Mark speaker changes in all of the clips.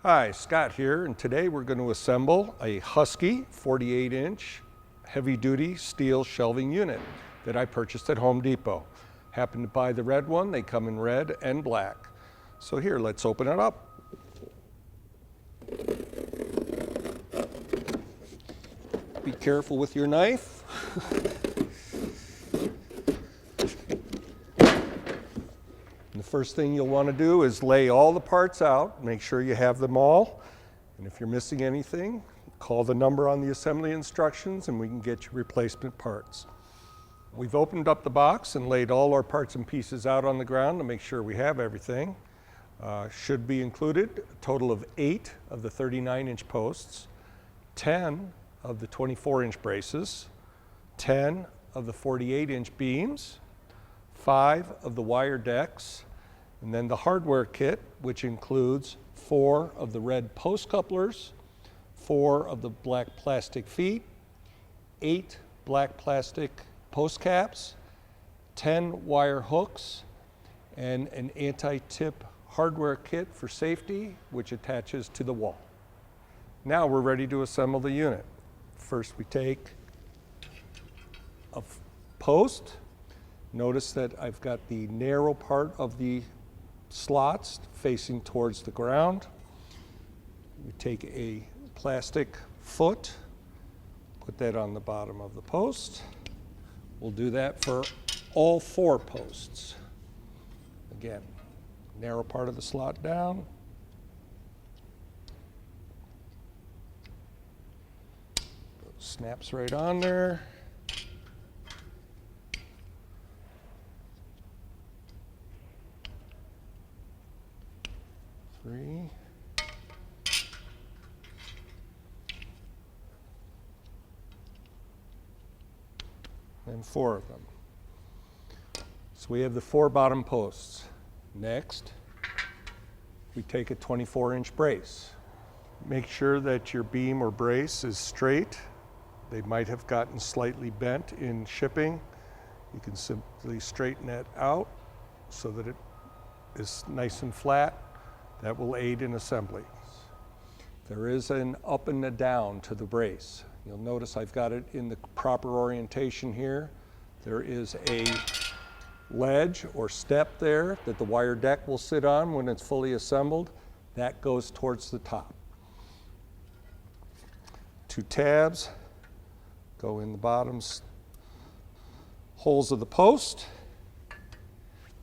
Speaker 1: Hi, Scott here, and today we're going to assemble a Husky 48-inch heavy-duty steel shelving unit that I purchased at Home Depot. Happened to buy the red one. They come in red and black. So here, let's open it up. Be careful with your knife. The first thing you'll want to do is lay all the parts out, make sure you have them all, and if you're missing anything, call the number on the assembly instructions and we can get you replacement parts. We've opened up the box and laid all our parts and pieces out on the ground to make sure we have everything. Should be included a total of 8 of the 39-inch posts, 10 of the 24-inch braces, 10 of the 48-inch beams, 5 of the wire decks, and then the hardware kit, which includes 4 of the red post couplers, 4 of the black plastic feet, 8 black plastic post caps, 10 wire hooks, and an anti-tip hardware kit for safety, which attaches to the wall. Now we're ready to assemble the unit. First we take a post. Notice that I've got the narrow part of the slots facing towards the ground. We take a plastic foot, put that on the bottom of the post. We'll do that for all 4 posts. Again, narrow part of the slot down. Snaps right on there. Three. And 4 of them. So we have the 4 bottom posts. Next, we take a 24-inch brace. Make sure that your beam or brace is straight. They might have gotten slightly bent in shipping. You can simply straighten that out so that it is nice and flat. That will aid in assembly. There is an up and a down to the brace. You'll notice I've got it in the proper orientation here. There is a ledge or step there that the wire deck will sit on when it's fully assembled. That goes towards the top. 2 tabs go in the bottom holes of the post.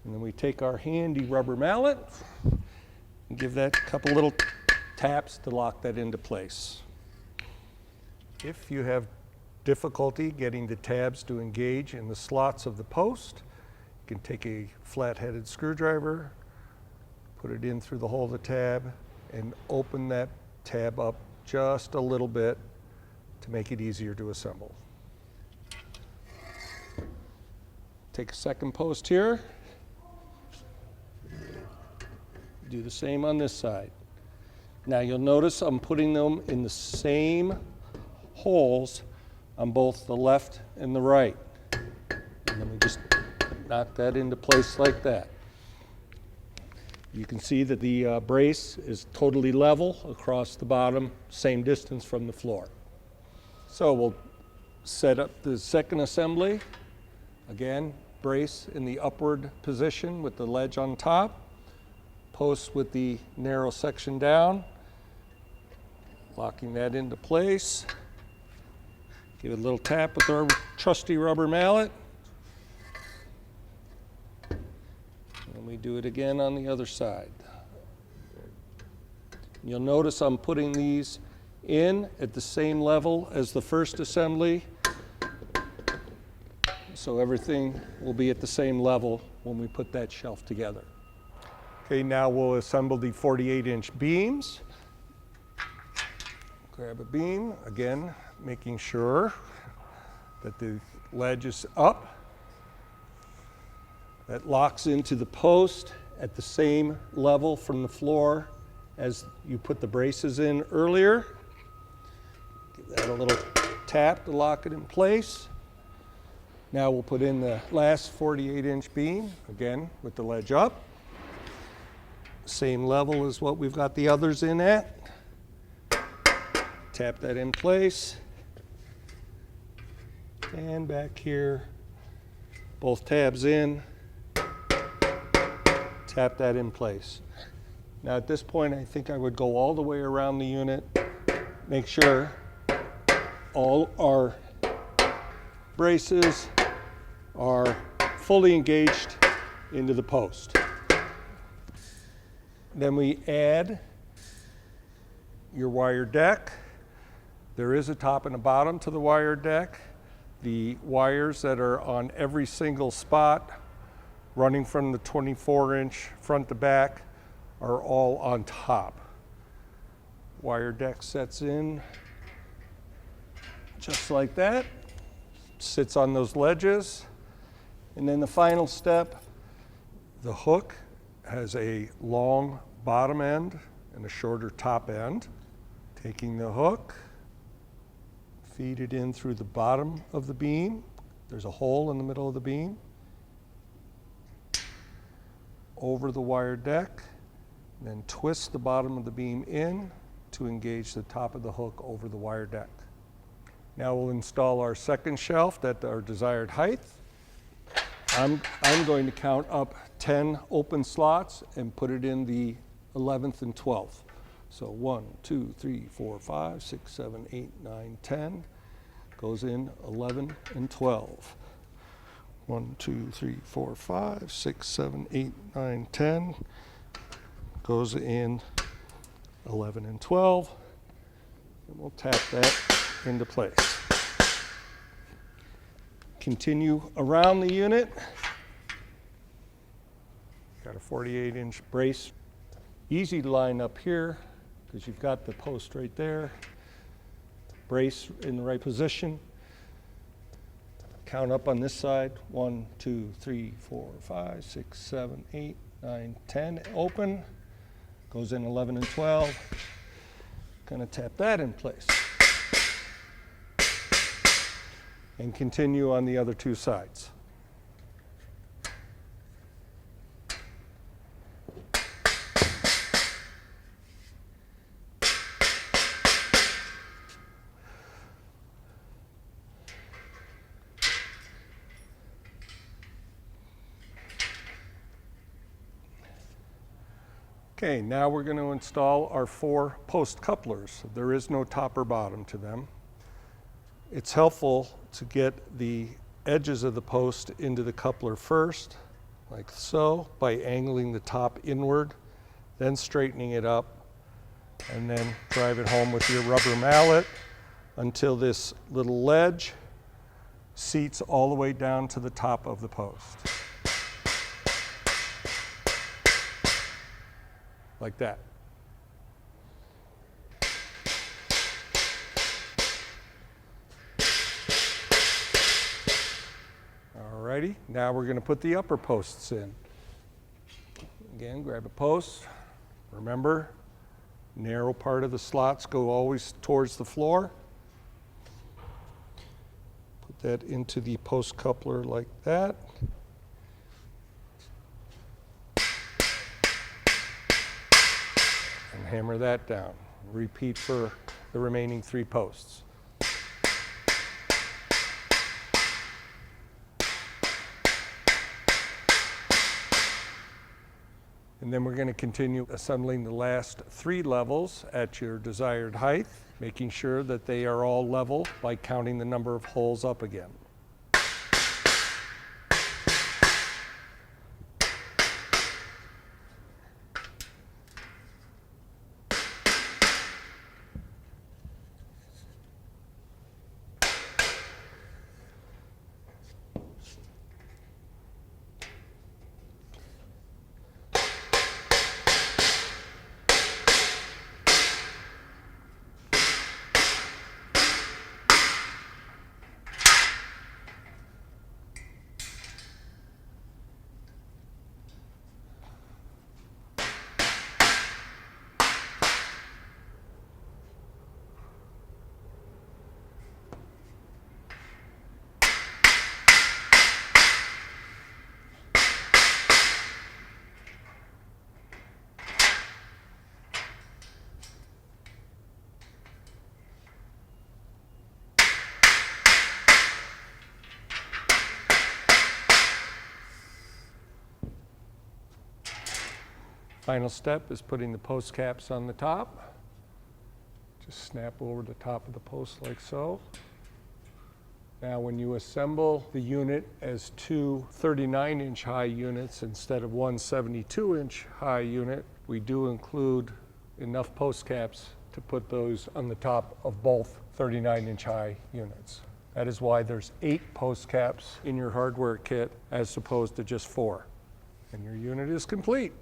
Speaker 1: And then we take our handy rubber mallet and give that a couple little taps to lock that into place. If you have difficulty getting the tabs to engage in the slots of the post, you can take a flat-headed screwdriver, put it in through the hole of the tab, and open that tab up just a little bit to make it easier to assemble. Take a second post here. Do the same on this side. Now you'll notice I'm putting them in the same holes on both the left and the right. And then we just knock that into place like that. You can see that the brace is totally level across the bottom, same distance from the floor. So we'll set up the second assembly. Again, brace in the upward position with the ledge on top. Post with the narrow section down, locking that into place. Give it a little tap with our trusty rubber mallet. And we do it again on the other side. You'll notice I'm putting these in at the same level as the first assembly, so everything will be at the same level when we put that shelf together. Okay, now we'll assemble the 48-inch beams. Grab a beam, again, making sure that the ledge is up. That locks into the post at the same level from the floor as you put the braces in earlier. Give that a little tap to lock it in place. Now we'll put in the last 48-inch beam, again, with the ledge up. same level as what we've got the others in at. Tap that in place. And back here, both tabs in. Tap that in place. Now at this point, I think I would go all the way around the unit, make sure all our braces are fully engaged into the post. Then we add your wire deck. There is a top and a bottom to the wire deck. The wires that are on every single spot, running from the 24-inch front to back, are all on top. Wire deck sets in just like that, sits on those ledges. And then the final step, the hook has a long bottom end and a shorter top end. Taking the hook, feed it in through the bottom of the beam. There's a hole in the middle of the beam. Over the wire deck, then twist the bottom of the beam in to engage the top of the hook over the wire deck. Now we'll install our second shelf at our desired height. I'm going to count up 10 open slots and put it in the 11th and 12th. So 1, 2, 3, 4, 5, 6, 7, 8, 9, 10. Goes in 11 and 12. 1, 2, 3, 4, 5, 6, 7, 8, 9, 10. Goes in 11 and 12. And we'll tap that into place. Continue around the unit. Got a 48-inch brace. Easy to line up here because you've got the post right there. Brace in the right position. Count up on this side. 1, 2, 3, 4, 5, 6, 7, 8, 9, 10. Open. Goes in 11 and 12. Gonna tap that in place. And continue on the other two sides. Okay, now we're going to install our 4 post couplers. There is no top or bottom to them. It's helpful to get the edges of the post into the coupler first, like so, by angling the top inward, then straightening it up, and then drive it home with your rubber mallet until this little ledge seats all the way down to the top of the post. Like that. Alrighty, now we're going to put the upper posts in. Again, grab a post. Remember, narrow part of the slots go always towards the floor. Put that into the post coupler like that. And hammer that down. Repeat for the remaining 3 posts. And then we're going to continue assembling the last 3 levels at your desired height, making sure that they are all level by counting the number of holes up again. Final step is putting the post caps on the top. Just snap over the top of the post like so. Now when you assemble the unit as two 39-inch high units instead of one 72-inch high unit, we do include enough post caps to put those on the top of both 39-inch high units. That is why there's 8 post caps in your hardware kit as opposed to just 4. And your unit is complete.